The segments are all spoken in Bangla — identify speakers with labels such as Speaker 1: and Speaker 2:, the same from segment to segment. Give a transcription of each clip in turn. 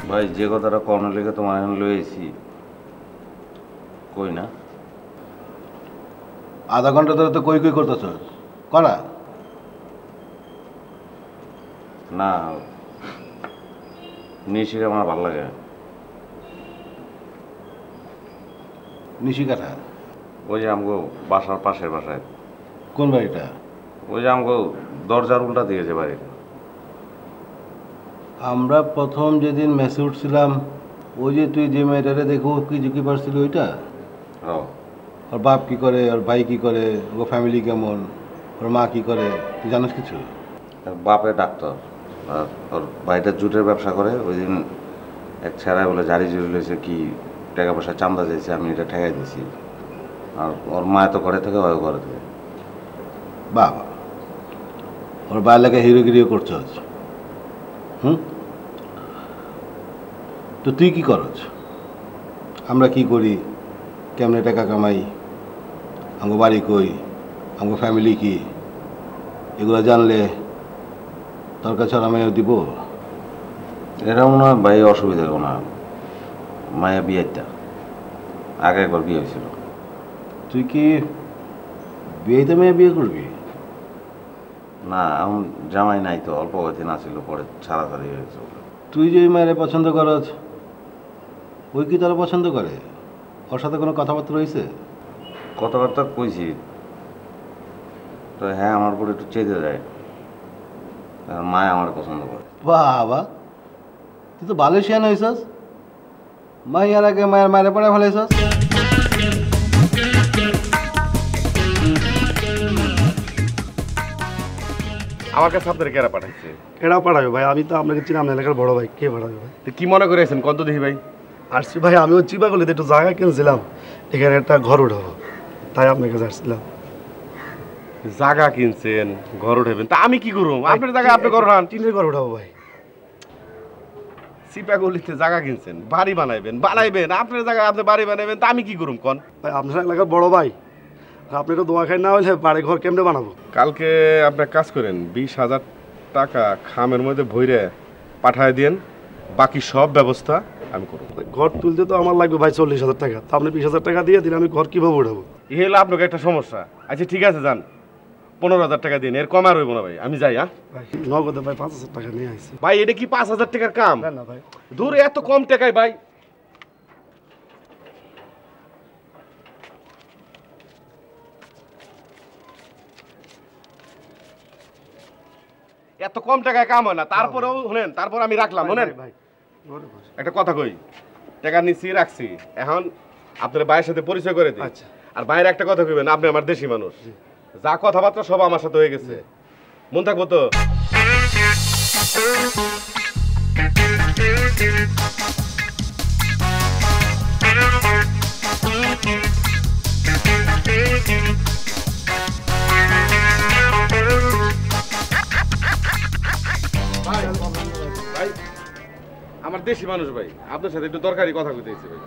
Speaker 1: ভাই যে কথাটা কর্নার লেগে তোমার এখন লয়েছি কই না
Speaker 2: আধা ঘন্টা ধরে তো কই কই করতেছ করা
Speaker 1: না নিশিকে আমার ভালো লাগে।
Speaker 2: নিশি কাঠা
Speaker 1: ওই যে আমগো বাসার পাশের বাসায়।
Speaker 2: কোন বাড়িটা?
Speaker 1: ওই যে আমগো দরজার উল্টা দিয়েছে বাড়ি।
Speaker 2: আমরা প্রথম যেদিন মেসে উঠছিলাম ওই যে তুই যে মেয়েটারে দেখো কি ঝুঁকি পারছিলি ওইটা? ওর বাপ কি করে, ওর ভাই কি করে, ওর ফ্যামিলি কেমন, ওর মা কি করে, তুই জানিস কিছু?
Speaker 1: বাপে ডাক্তার আর ওর ভাইটা জুটের ব্যবসা করে। ওই দিন এক ছেড়ায় বলে জারি জুড়ি লইছে কি টাকা পয়সা চান্দা চাইছে, আমি এটা ঠেকাই দিছি। আর ওর মা তো ঘরে থেকে ওই ঘরে থেকে।
Speaker 2: বাবা ওর বাইরে লাগে হিরোগিরিও করছস। তো তুই কি করছ? আমরা কি করি, কেমনে টাকা কামাই, আমার বাড়ি কই, আমার ফ্যামিলি কি, এগুলো জানলে তোর কাছে আমিও দিব।
Speaker 1: এটা মনে হয় ভাই অসুবিধা হলো না। মায়া বিয়েটা আগে একবার বিয়ে হয়েছিল।
Speaker 2: তুই কি বিয়েতে মেয়ে বিয়ে করবি?
Speaker 1: না এখন জামাই নাই তো, অল্প বয়সে না ছিল, পরে ছাড়াছাড়ি হয়েছে।
Speaker 2: তুই যে মেয়েরে পছন্দ করছ ওই কি তোরা পছন্দ করে? ওর সাথে কোনো কথাবার্তা রয়েছে?
Speaker 1: কথাবার্তা কইছি তো, হ্যাঁ আমার উপর একটু চেতে যায়। মায় আমার পছন্দ করে।
Speaker 2: বাবা তুই তো বালেশিয়ান হয়েছস, মাইয়ার আগে মায়ের মায়ের পড়ে ফেলেছস।
Speaker 3: আমার কাছে আপনার কেরা পাঠাইছে?
Speaker 4: এরাও পাঠাবে ভাই, আমি তো আপনাকে চিনি, আপনার এলাকার বড় ভাই। কে পাঠাবে ভাই?
Speaker 3: কি মনে করেছেন কত দেখি ভাই?
Speaker 4: আসছি ভাই, আমিও চিপাগলিতে একটু জায়গা কিনছিলাম, এখানে একটা ঘর উঠাবো, তাই আপনার কাছে আসছিলাম।
Speaker 3: জায়গা কিনছেন, ঘর উঠাবেন, তা আমি কি করবো? আপনার জায়গা আপনি ঘর উঠান।
Speaker 4: টিনের ঘর উঠাবো ভাই।
Speaker 3: চিপাগলিতে জায়গা কিনছেন, বাড়ি বানাইবেন আপনার জায়গায় আপনি বাড়ি বানাবেন, তা আমি কি করুম কন?
Speaker 4: ভাই আপনার এলাকার বড় ভাই, আপনি একটু দোয়া খাই না হলে বাড়ি ঘর কেমনে বানাবো?
Speaker 3: কালকে আপনার কাজ করেন, 20,000 টাকা খামের মধ্যে ভইরে পাঠায় দেন, বাকি সব ব্যবস্থা আমি করব।
Speaker 4: ঘর তুলতে তো আমার লাগবে ভাই 40,000 টাকা, তা আপনি 20,000 টাকা দিয়ে দিলে আমি ঘর কীভাবে উঠাবো?
Speaker 3: এ হলো আপনাকে একটা সমস্যা। আচ্ছা ঠিক আছে, যান 15,000 টাকা দিন, এর কম আর হইব না ভাই, আমি যাই। হ্যাঁ
Speaker 4: ভাই নগদে ভাই 5,000 টাকা নিয়ে আসছি।
Speaker 3: ভাই এটা কি 5,000 টাকার কাম?
Speaker 4: না ভাই
Speaker 3: দূর, এত কম টাকায় ভাই? এত কম টাকায় কাম হয় না। তারপরেও শুনেন, তারপর আমি রাখলাম, শুনেন একটা কথা কই, টাকা নিচ্ছি রাখছি, এখন আপনার ভাইয়ের সাথে পরিচয় করে দিই।
Speaker 4: আচ্ছা।
Speaker 3: আর বাইরে একটা কথা কইবেন, আপনি আমার দেশি মানুষ, যা কথাবার্তা সব আমার সাথে হয়ে গেছে, মন থাকবো তো? ভাই আমার দেশি মানুষ ভাই, আপনার সাথে একটু দরকারি কথা কইতে চাইছি ভাই।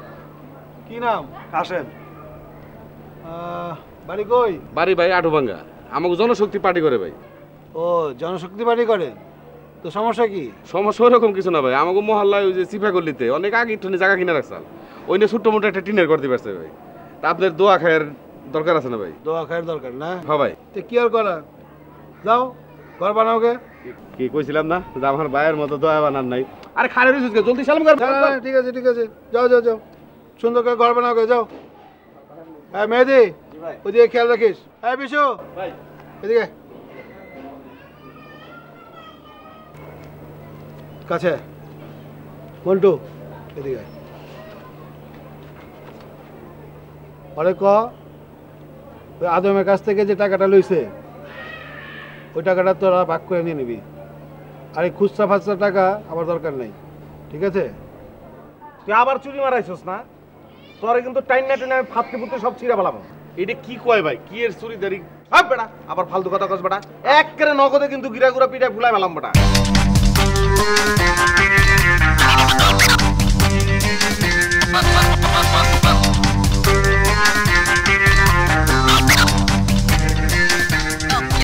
Speaker 2: কি নাম?
Speaker 4: আসেন।
Speaker 2: বাড়ি কই?
Speaker 3: বাড়ি ভাই আটুভাঙ্গা, আমাকে জনশক্তি পার্টি করে ভাই।
Speaker 2: ও জনশক্তি বাড়ি করে, তো সমস্যা কি?
Speaker 3: সমস্যা ওরকম কিছু না ভাই, আমাকে মহল্লায় ওই যে চিপাগল্লিতে অনেক আগে একটু জায়গা কিনে রাখছাল, ওই নিয়ে ছোট্ট মোটো একটা টিনের করতে পারছে ভাই। তা আপনার দোয়া খায়ের দরকার আছে না ভাই?
Speaker 2: দোয়া খায়ের দরকার না?
Speaker 3: হ্যাঁ ভাই।
Speaker 2: তো কি আর করা, যাও ঘর বানাও গে।
Speaker 3: কি কইছিলাম না যে আমার ভাইয়ের মতো দোয়া বানার নাই? আরে খারে রইছিস কে, জলদি সালাম কর।
Speaker 2: ঠিক আছে ঠিক আছে, যাও যাও যাও, সুন্দর করে ঘর বানাও গে, যাও। হ্যাঁ মেহেদি ওদিকে খেয়াল রাখিস। হ্যাঁ বিশু
Speaker 3: ভাই
Speaker 2: এদিকে কাছে, মন্টু এদিকে অনেক ওই আদমের কাছ থেকে যে টাকাটা লইছে ওই টাকাটা তোরা ভাগ করে নিয়ে নিবি, আর এই খুচরা ফাচরা টাকা আমার দরকার নাই, ঠিক আছে?
Speaker 3: তুই আবার চুরি মারাইছস না? তোরে কিন্তু টাইম না টাইম ফাতকে ফুটে সব ছিঁড়া ফেলাবো। এটা কি কয় ভাই, কি এর চুরি দাঁড়ি? হ্যাঁ বেটা, আবার ফালতু কথা কস বেটা, এক করে নগদে কিন্তু গিরা গুড়া পিঠা ফুলাই ফেলাম বেটা।